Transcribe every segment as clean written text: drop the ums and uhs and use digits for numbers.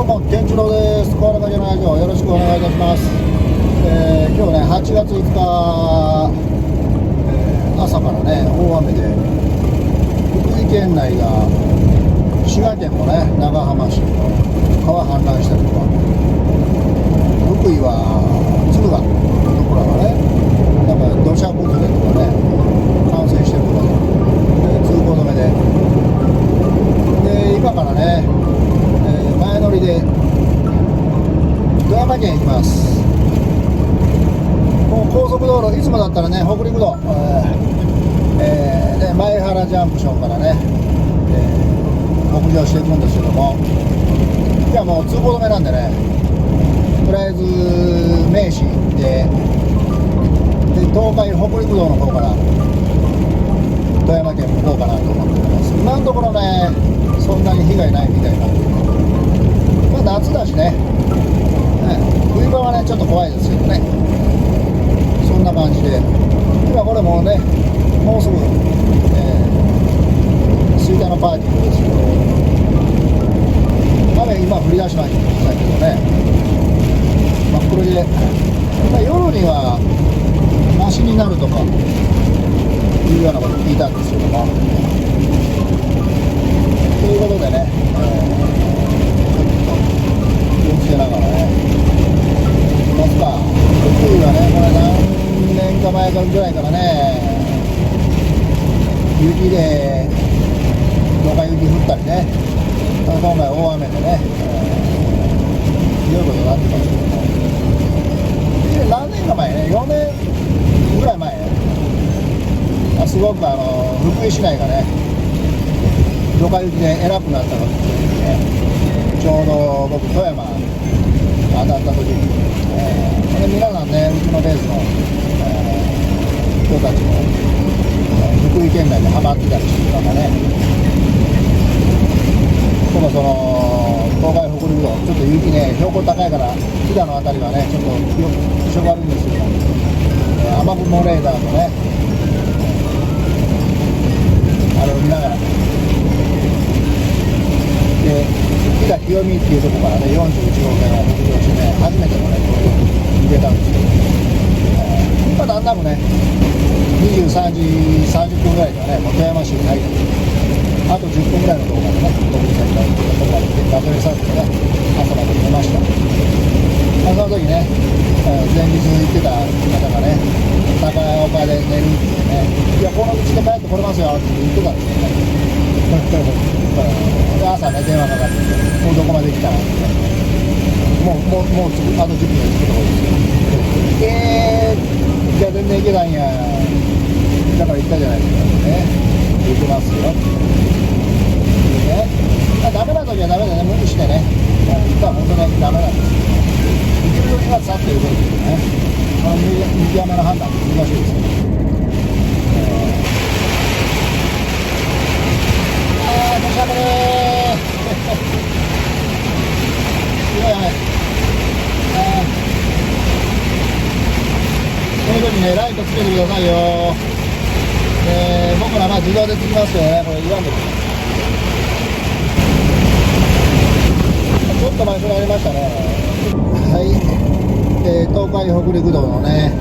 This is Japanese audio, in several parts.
どうも、健次郎です。小原家のラジオよろしくお願いいたします。今日ね、8月5日、朝からね、大雨で、福井県内が、滋賀県もね、長浜市、川氾濫したりとか、福井は敦賀のところがね、なんか土砂崩れとかね、冠水してるとかで、通行止めで、今からね、前乗りで富山県行きます。もう高速道路、いつもだったらね、北陸道、前原ジャンクションからね、北上していくんですけども、今日はもう通行止めなんでね、とりあえず名神で東海北陸道の方から富山県向こうかなと思っております。今のところね、そんなに被害ないみたいなんで、まあ夏だしね、冬場はねちょっと怖いですけどね、そんな感じで、今これもうね、もうすぐ、吹田のパーキングですけど、雨今降り出しましたけどね、まあこれで、まあ、夜にはマシになるとかいうようなこと聞いたんですけども、ということでね、気をつけながらね、行きますか。福井はね、これ何年か前ぐらいからね、雪で、どか雪降ったりね、今回大雨でね、ひどいことになってますけども、何年か前ね、4年ぐらい前、すごく福井市内がね、どか雪で偉くなったのってね、ちょうど僕富山当たった時に、これ皆さんね、うちのベースの、人たちも福井県内でハマってたりしてるのがね、でもその東海北陸道、ちょっと雪ね、標高高いから飛騨の辺りはねちょっと気色悪いんですけど、雨雲レーダーとね、あれを見ながらで、飛騨清見っていうところからね、41号線を北上してね、初めてのね、行けたんですけど、まあだんだんもね、23時30分ぐらいにはね、もう富山市に入って、あと10分ぐらいのところまでね、国立線から行ってところまで行って、ガソリンスタンドでね、朝まで寝ました。その時ね、前日行ってた方がね、高岡で寝るっていうね、いや、この道で帰ってこれますよって言ってたんですよね。で朝ね、電話かかってきて、もうどこまで来たのって、もうあと10分で着くところですよ。じゃあ全然行けないんや、だから行ったじゃないですかね、行けますよってね、ダメな時はダメでね、無理してね、行ったら本当にダメなんですけど、行ける時は去っていくんですよね。見極めの判断って難しいですけど、土砂降りすごい雨。この時ね、ライトつけてくださいよ。僕ら自動でつきますよね、これ言わんでください。ちょっと前になりましたね。はい、東海北陸道のね、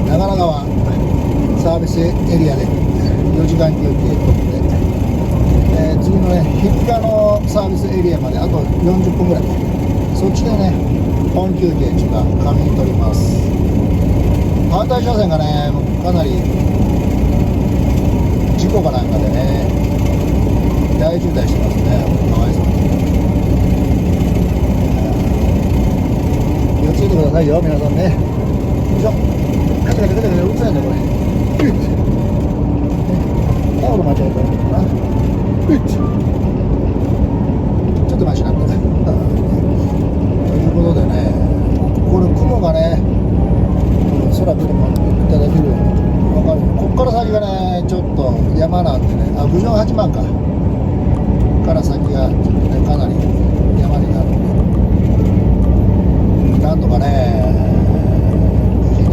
長良川サービスエリアで4時間休憩取って、次のね、筆下のサービスエリアまであと40分ぐらい、そっちでね、本休憩地が仮眠取ります。反対車線がね、かなり事故かなんかでね、大渋滞してますね、かわいそうに。気をつけてくださいよ、皆さんね。よいしょ、カチャカチャカチャカチャうるさいね、これ。タオル間違えたのかな。ちょっとマシになったね。ということでね、これ雲がね、空見てもいただけるように分かる。こっから先がね、ちょっと山なんでね、郡上八幡から先がちょっとね、かなり山になるんで、なんとかね、無事に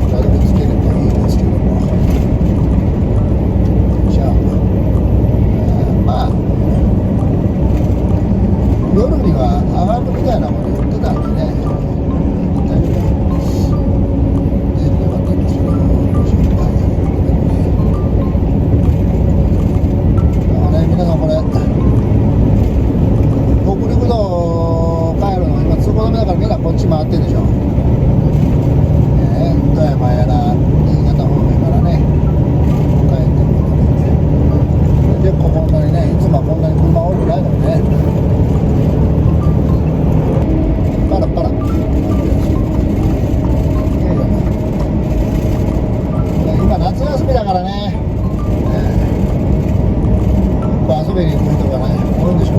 たどり着ければいいですけども。じゃあ、まあね、遊びに来る人がね多いんでしょう。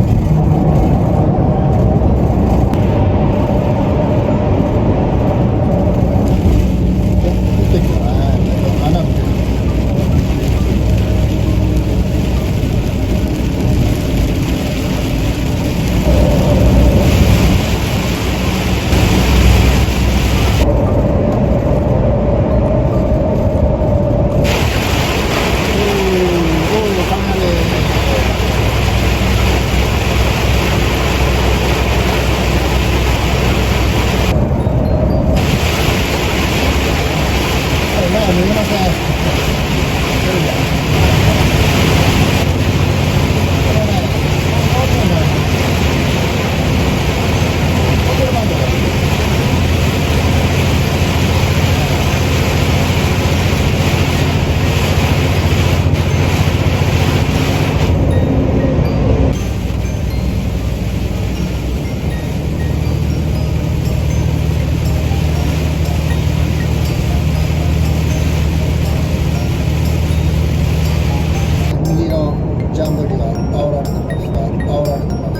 ジャンボリが煽られてますが、煽られてます。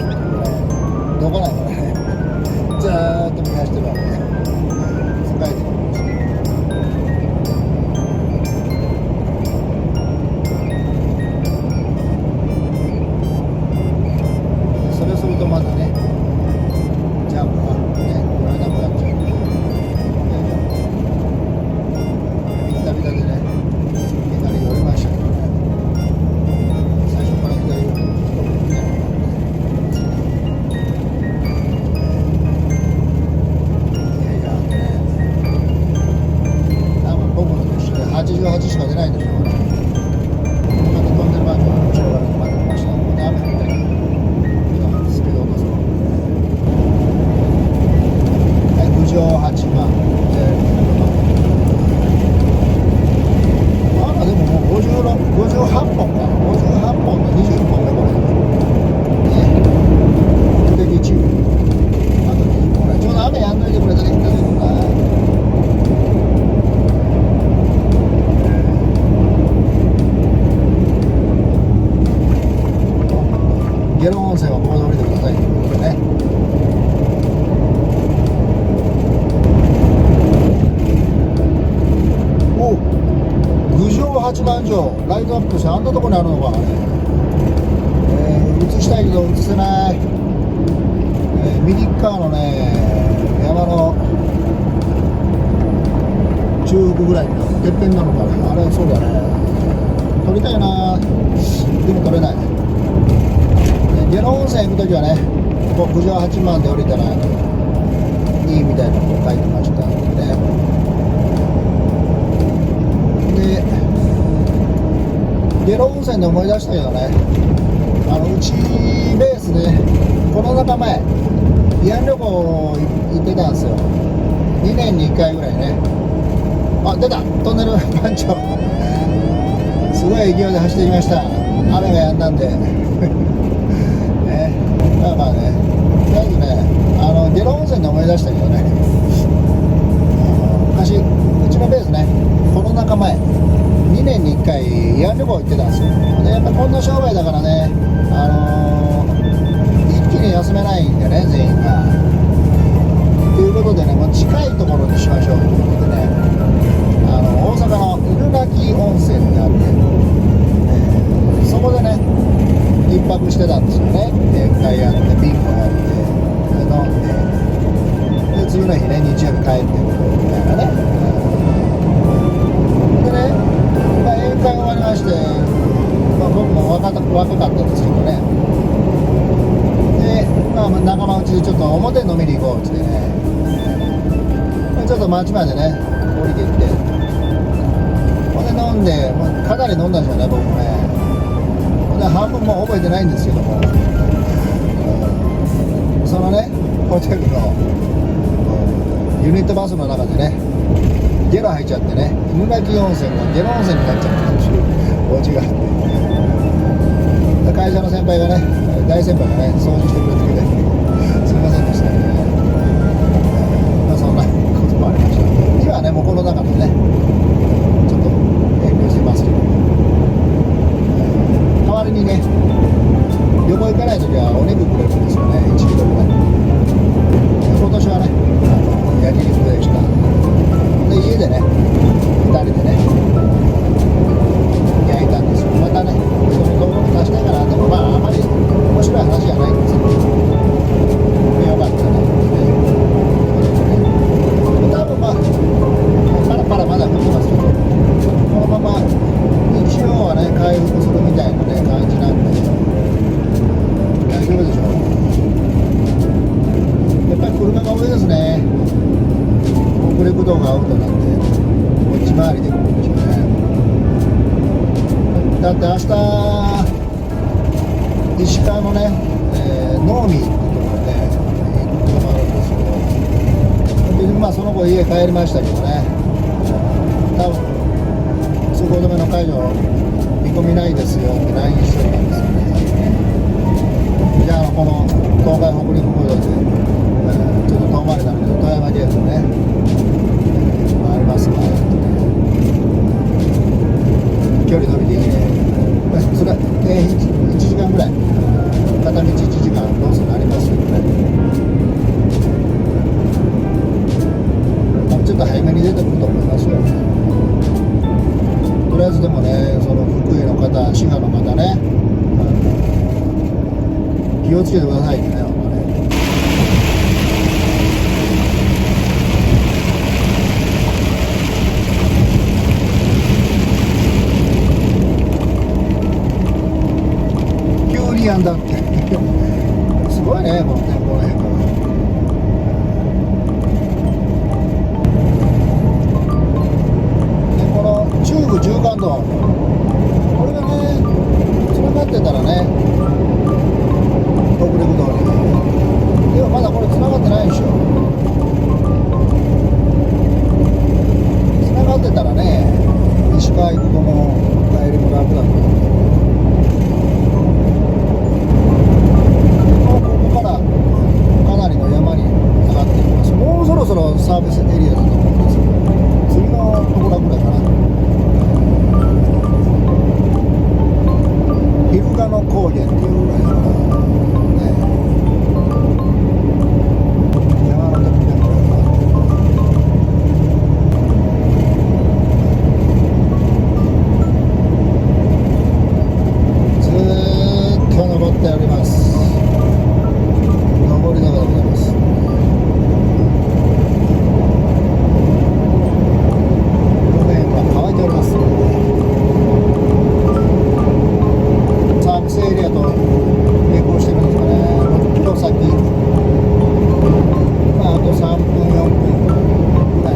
どこなんかね、ずーっと見走ってるわけで、疲れてるんですよ。それをするとまだね、ジャンプがね、乗れなくなっちゃう。ビタビタでね、左寄りましたけどね。88しか出ないんでしょうね。ちょっと飛んでるバージョン後ろから待ってました。ここで雨降ってる。スピード落とすの。はい、郡上8万。でももう58本か。58本の20本目これ。ね。敵中。あと20本ぐらい。ちょうど雨やんどいてくれたらいいんだけどな。下呂温泉はここで降りてくださいということでね。お郡上八幡城ライトアップしてあんなとこにあるのかね。映したいけど映せない。右側のね山の中腹ぐらいのてっぺんなのかね。あれそうだね。撮りたいな。でも撮れない。下呂温泉行くときはね、ここ郡上八幡で降りたらいいみたいなのを書いてましたのでね。で、下呂温泉で思い出したけどね、うちベースね、コロナ禍前、慰安旅行行ってたんですよ。2年に1回ぐらいね。あ、出たトンネル番長。すごい勢いで走ってきました。雨がやんだんで。まあね、とりあえずね、下呂温泉で思い出したけどね、昔、うちのベースね、コロナ禍前、2年に1回、慰安旅行行ってたんですよ。で、やっぱこんな商売だからね、一気に休めないんでね、全員が。ということでね、もう近いところにしましょうということでね、大阪の犬鳴温泉にあって、そこでね、一泊してたんですよね。で、一回やってビンゴやって飲んで、で次の日ね日曜日帰ってくるみたいなね。でね、宴会終わりまして、僕も若かったんですけどね。で、仲間内でちょっと表飲みに行こうってね、ちょっと町までね降りていって、これ飲んで、かなり飲んだんですよね僕もね。半分も覚えてないんですけども、そのねホテルのユニットバスの中でねゲロ吐いちゃってね、犬鳴温泉がゲロ温泉になっちゃったっていうオチがあって、会社の先輩がね、大先輩がね掃除してくれてくれてすいませんでしたね。そんなこともありました。今はねもうこの中でねちょっと遠慮してますけど。だって明日石川のね、能美ってところで行くこともあるんですけど、でまあその後家帰りましたけどね、多分通行止めの解除見込みないですよって LINE してたんですよね。じゃあこの東海北陸空路で、ちょっと遠回りなんだけど富山ゲートね、ありますから、距離伸びていいね。それは、1時間ぐらい片道1時間どうせなりますよね。ちょっと早めに出てくると思いますよ。とりあえずでもね、その福井の方、滋賀の方ね、気をつけてくださいね、本当ね。急にやんだってすごいね、この天候の変化が。でこの中部縦貫道、これがねつながってたらね、北陸道に。でもまだこれつながってないでしょ。つながってたらね、石川行く子も帰りも楽だと思う。ここからかなりの山に上がっていきます。もうそろそろサービスエリアだと思うんですけど、次のところぐらいかな。日向野高原っていうぐらいだからね、山のてっぺんぐらいかな。ずーっと登っております。登りながらでございます。路面が乾いております。サービスエリアと並行してるんですかね。6キロ先、まああと3分4分ぐらい、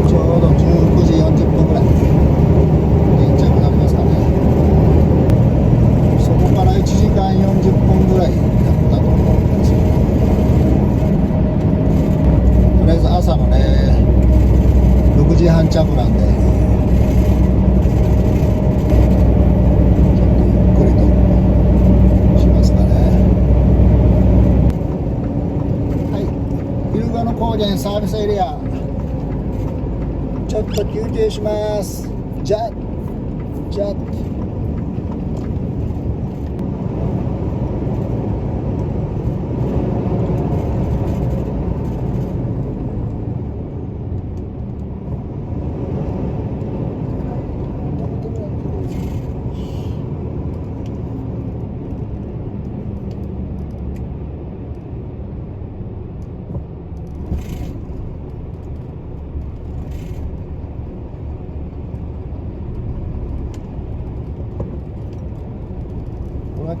ちょうど19時40分ぐらい現着になりますかね。そこから1時間40分ぐらいだったと思うんですけど、とりあえず朝のね6時半着なんで、高原サービスエリア、ちょっと休憩します。じゃあ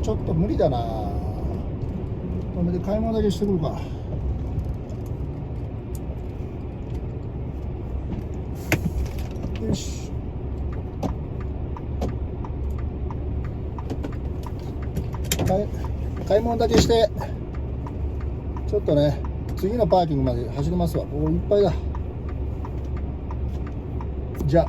ちょっと無理だな。止めて買い物だけしてくるか。よし。買い物だけしてちょっとね次のパーキングまで走りますわ。おいっぱいだ。じゃあ